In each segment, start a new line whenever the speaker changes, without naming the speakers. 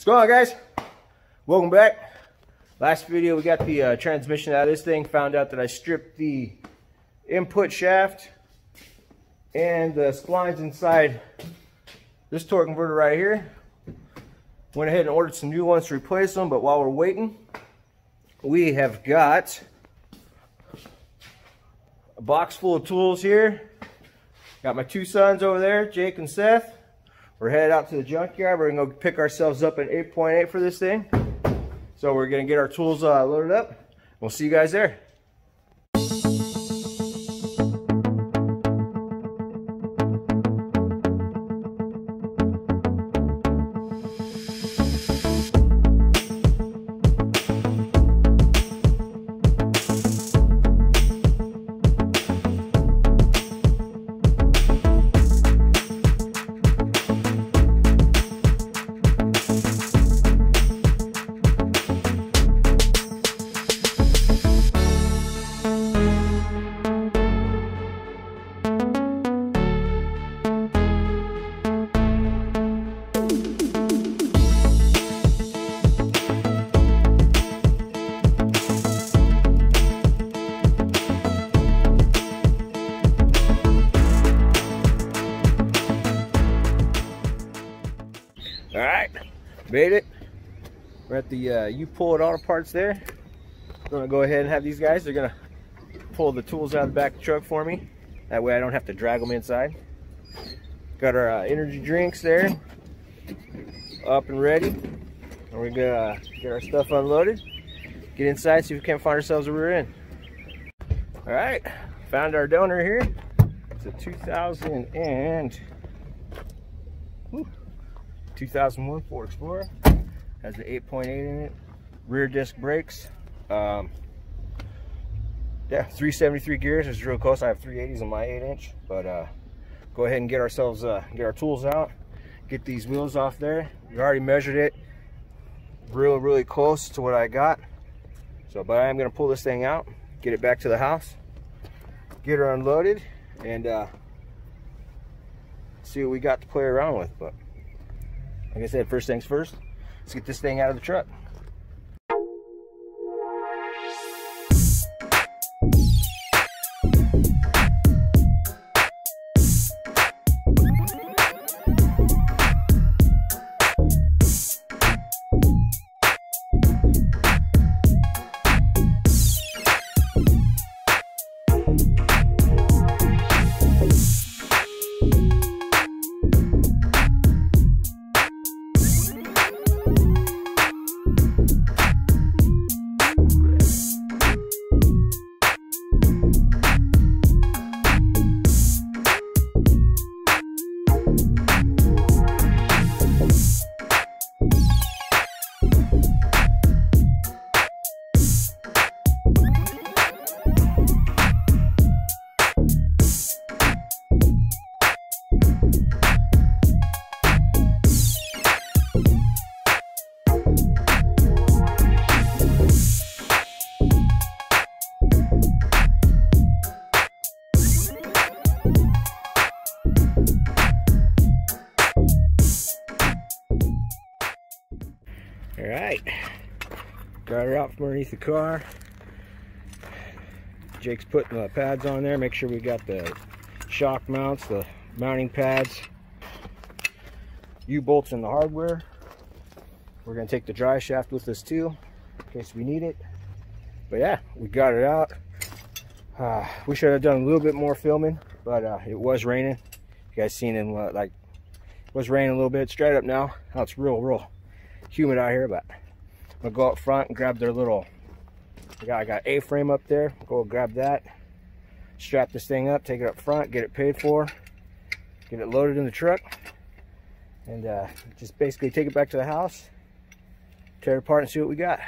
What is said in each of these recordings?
What's going on, guys? Welcome back. Last video we got the transmission out of this thing. Found out that I stripped the input shaft and the splines inside this torque converter right here. Went ahead and ordered some new ones to replace them, but while we're waiting, we have got a box full of tools here. Got my two sons over there, Jake and Seth. We're headed out to the junkyard. We're gonna go pick ourselves up an 8.8 for this thing. So we're gonna get our tools loaded up. We'll see you guys there. Alright, made it. We're at the you pull it auto parts there. I'm gonna go ahead and have these guys, they're gonna pull the tools out of the back of the truck for me. That way I don't have to drag them inside. Got our energy drinks there, up and ready. And we're gonna get our stuff unloaded, get inside, see if we can't find ourselves a rear end. Alright, found our donor here. It's a 2001 Ford Explorer. Has the 8.8 in it, rear disc brakes. Yeah, 373 gears is real close. I have 380s on my 8-inch, but go ahead and get ourselves get our tools out, get these wheels off there. We already measured it, really close to what I got. So, but I am gonna pull this thing out, get it back to the house, get her unloaded, and see what we got to play around with. But like I said, first things first, let's get this thing out of the truck. Alright, got her out from underneath the car. Jake's putting the pads on there, make sure we got the shock mounts, the mounting pads, U-bolts in the hardware. We're going to take the dry shaft with us too, in case we need it. But yeah, we got it out. We should have done a little bit more filming, but it was raining. You guys seen it, like, it was raining a little bit. Straight up now, it's real humid out here, but I'm gonna go up front and grab their little, I got A-frame up there. Go grab that, strap this thing up, take it up front, get it paid for, get it loaded in the truck, and just basically take it back to the house, tear it apart and see what we got.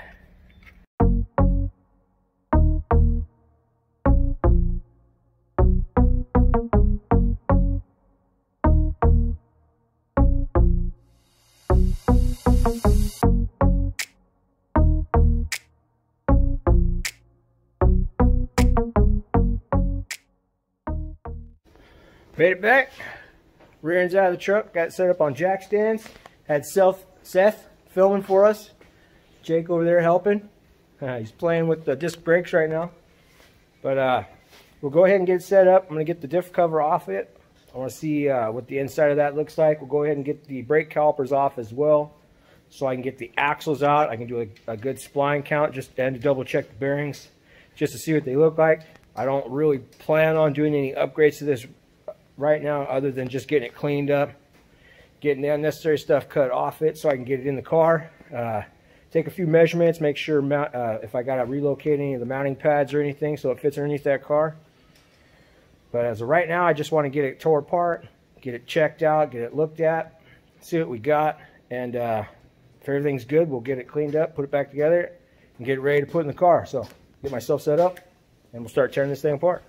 Made it back. Rear end's out of the truck. Got it set up on jack stands. Had Seth filming for us. Jake over there helping. He's playing with the disc brakes right now. But we'll go ahead and get it set up. I'm going to get the diff cover off it. I want to see what the inside of that looks like. We'll go ahead and get the brake calipers off as well, so I can get the axles out. I can do a good spline count just and to double check the bearings just to see what they look like. I don't really plan on doing any upgrades to this right now other than just getting it cleaned up, getting the unnecessary stuff cut off it so I can get it in the car. Take a few measurements, make sure if I got to relocate any of the mounting pads or anything so it fits underneath that car. But as of right now, I just want to get it tore apart, get it checked out, get it looked at, see what we got, and if everything's good, we'll get it cleaned up, put it back together, and get it ready to put in the car. So get myself set up, and we'll start tearing this thing apart.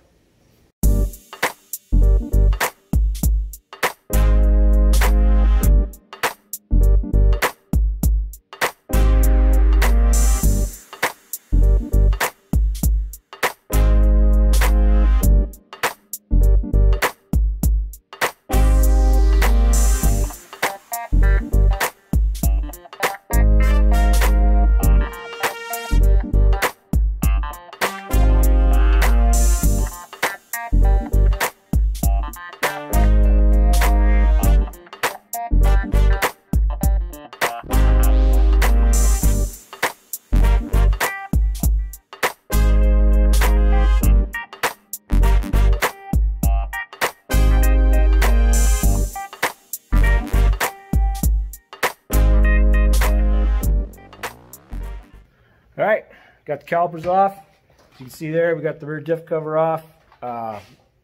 All right, got the calipers off. As you can see there, we got the rear diff cover off.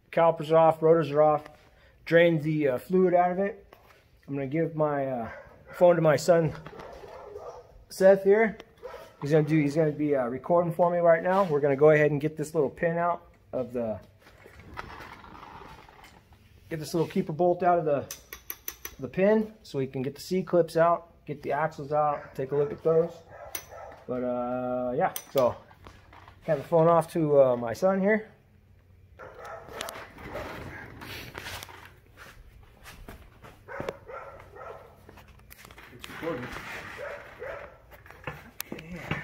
Calipers off, rotors are off. Drained the fluid out of it. I'm gonna give my phone to my son, Seth here. He's gonna be recording for me right now. We're gonna go ahead and get this little pin out of get this little keeper bolt out of the pin so we can get the C-clips out, get the axles out, take a look at those. But yeah, so have the phone off to my son here. It's recording. Yeah.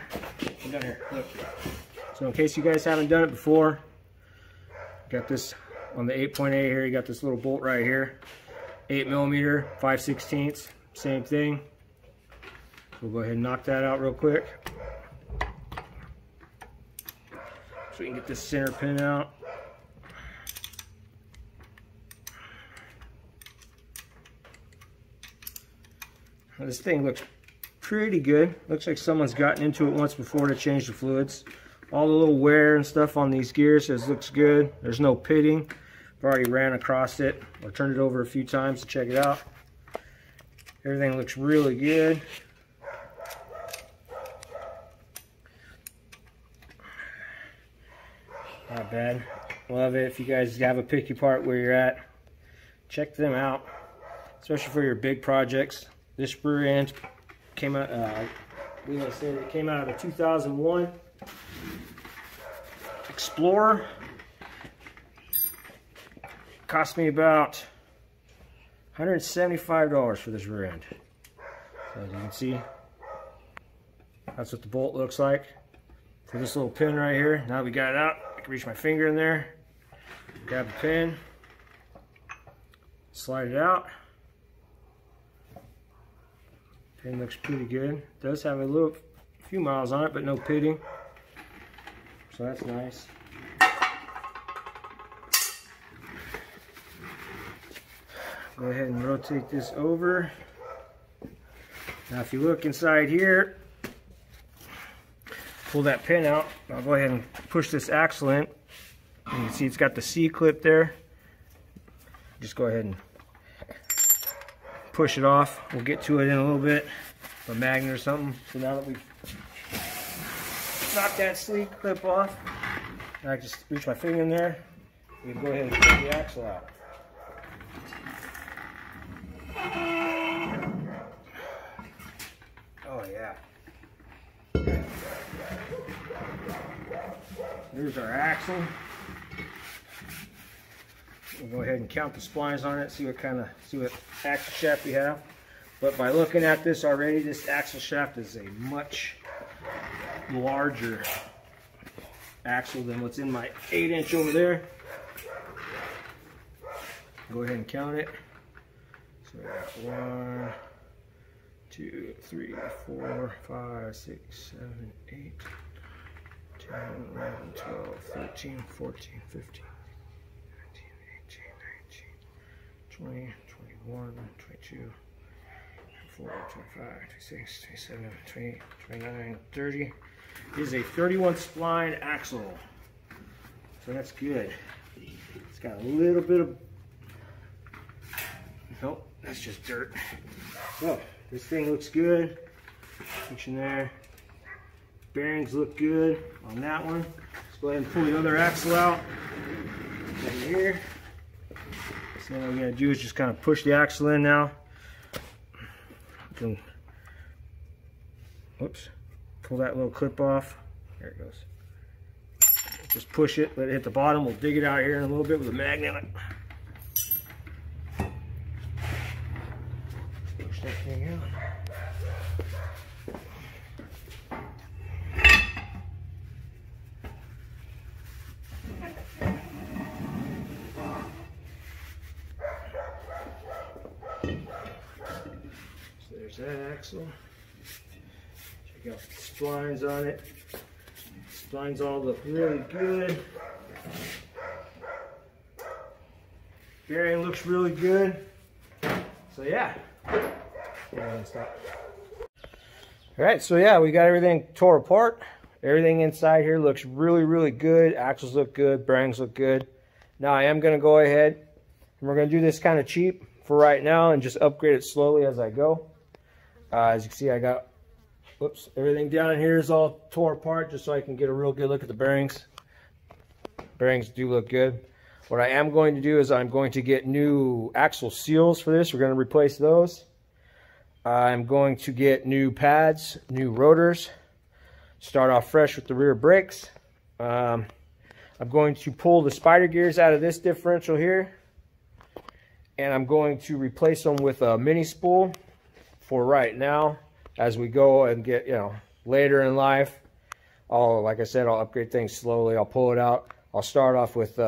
Come down here, look. So in case you guys haven't done it before, got this on the 8.8 here. You got this little bolt right here, 8mm, 5/16, same thing. We'll go ahead and knock that out real quick so we can get this center pin out. Now, this thing looks pretty good. Looks like someone's gotten into it once before to change the fluids. All the little wear and stuff on these gears says looks good. There's no pitting. I've already ran across it or turned it over a few times to check it out. Everything looks really good. Not bad. Love it. If you guys have a picky part where you're at, check them out, especially for your big projects. This rear end came out, I believe I said it came out of a 2001 Explorer. Cost me about $175 for this rear end. So as you can see, that's what the bolt looks like for this little pin right here. Now we got it out, I can reach my finger in there, grab the pin, slide it out. Pin looks pretty good. It does have a few miles on it, but no pitting, so that's nice. Go ahead and rotate this over. Now if you look inside here, pull that pin out. I'll go ahead and push this axle in. You can see it's got the C-clip there. Just go ahead and push it off. We'll get to it in a little bit, a magnet or something. So now that we've knocked that C-clip off, I just reach my finger in there. We can go ahead and pull the axle out. Oh yeah. There's our axle. We'll go ahead and count the splines on it, see what axle shaft we have. But by looking at this already, this axle shaft is a much larger axle than what's in my 8-inch over there. Go ahead and count it. So I got 1, 2, 3, 4, 5, 6, 7, 8, 10, 11, 12, 13, 14, 15, 19, 18, 19, 20, 21, 22, 24, 25, 26, 27, 28, 29, 30. This is a 31 spline axle. So that's good. It's got a little bit of, nope, that's just dirt. So this thing looks good. Section there. Bearings look good on that one. Let's go ahead and pull the other axle out. Right here. So what we're gonna do is just kind of push the axle in now. Whoops. Pull that little clip off. There it goes. Just push it, let it hit the bottom. We'll dig it out here in a little bit with a magnet. Push that thing out. So there's that axle. Check out the splines on it. Splines all look really good. Bearing looks really good. So yeah. Alright, so yeah, we got everything tore apart. Everything inside here looks really, really good. Axles look good. Bearings look good. Now I am going to go ahead and we're going to do this kind of cheap for right now and just upgrade it slowly as I go. As you can see, I got, whoops, everything down here is all tore apart just so I can get a real good look at the bearings. Bearings do look good. What I am going to do is I'm going to get new axle seals for this. We're going to replace those. I'm going to get new pads, new rotors. Start off fresh with the rear brakes. I'm going to pull the spider gears out of this differential here. And I'm going to replace them with a mini spool for right now. As we go and get, you know, later in life, like I said, I'll upgrade things slowly. I'll pull it out. I'll start off with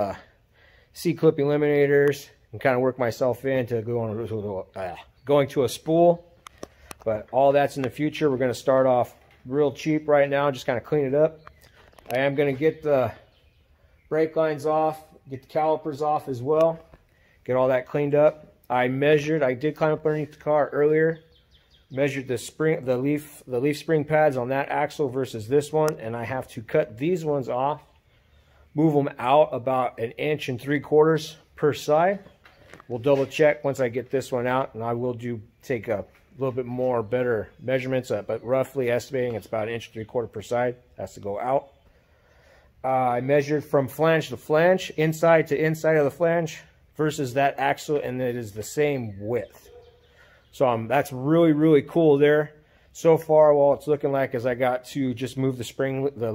C-clip eliminators and kind of work myself into going to a spool. But all that's in the future. We're going to start off real cheap right now, just kind of clean it up. I am going to get the brake lines off, get the calipers off as well, get all that cleaned up. I did climb up underneath the car earlier, measured the leaf spring pads on that axle versus this one, and I have to cut these ones off, move them out about 1 3/4 inches per side. We'll double check once I get this one out, and I will take a little bit more better measurements, but roughly estimating it's about 1 3/4 inches per side. Has to go out. I measured from flange to flange, inside to inside of the flange versus that axle, and it is the same width. So that's really, really cool there. So far, all it's looking like is I got to just move the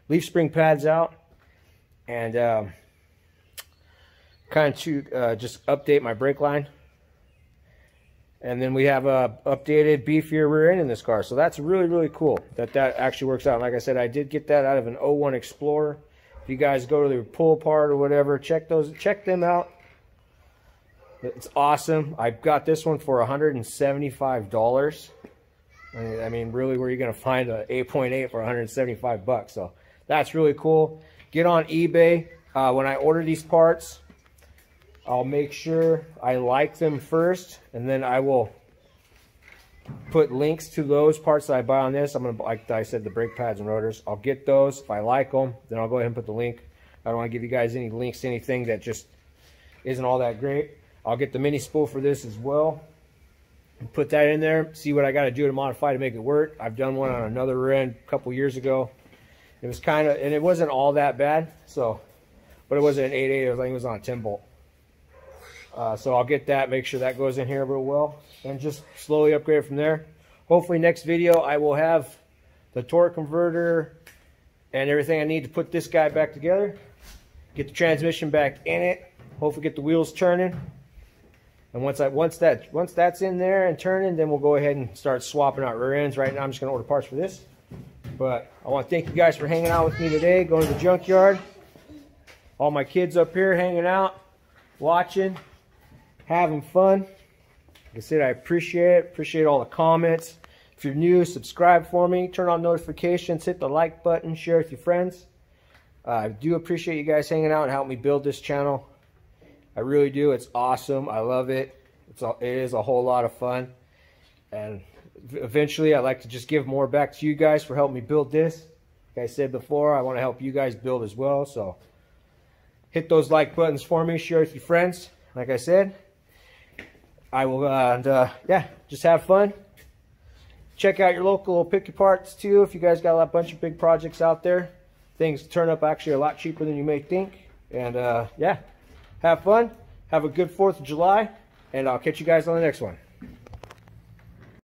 leaf spring pads out, and kind of to just update my brake line. And then we have a updated beefier rear end in this car. So that's really, really cool that actually works out. Like I said, I did get that out of an 01 Explorer. If you guys go to the pull apart or whatever, check them out. It's awesome. I got this one for $175. I mean, really, where are you going to find a 8.8 for 175 bucks? So that's really cool. Get on eBay. When I order these parts, I'll make sure I like them first, and then I will put links to those parts that I buy on this. I'm going to, like I said, the brake pads and rotors. I'll get those. If I like them, then I'll go ahead and put the link. I don't want to give you guys any links to anything that just isn't all that great. I'll get the mini spool for this as well and put that in there, see what I got to do to modify to make it work. I've done one on another rear end a couple years ago. It was kind of, and it wasn't all that bad, so, but it wasn't an 8.8, I think it was on a 10 bolt. So I'll get that, make sure that goes in here real well, and just slowly upgrade it from there. Hopefully next video I will have the torque converter and everything I need to put this guy back together, get the transmission back in it, hopefully get the wheels turning, And once that's in there and turning, then we'll go ahead and start swapping out rear ends. Right now I'm just going to order parts for this. But I want to thank you guys for hanging out with me today, going to the junkyard. All my kids up here hanging out, watching, having fun. Like I said, I appreciate all the comments. If you're new, subscribe for me, turn on notifications, hit the like button, share with your friends. I do appreciate you guys hanging out and helping me build this channel. I really do. It's awesome. I love it. It is a whole lot of fun. And eventually I'd like to just give more back to you guys for helping me build this. Like I said before, I want to help you guys build as well. So hit those like buttons for me, share with your friends. Like I said, I will, yeah, just have fun. Check out your local pick your parts too. If you guys got a bunch of big projects out there, things turn up actually a lot cheaper than you may think. And yeah, have fun. Have a good 4th of July. And I'll catch you guys on the next one.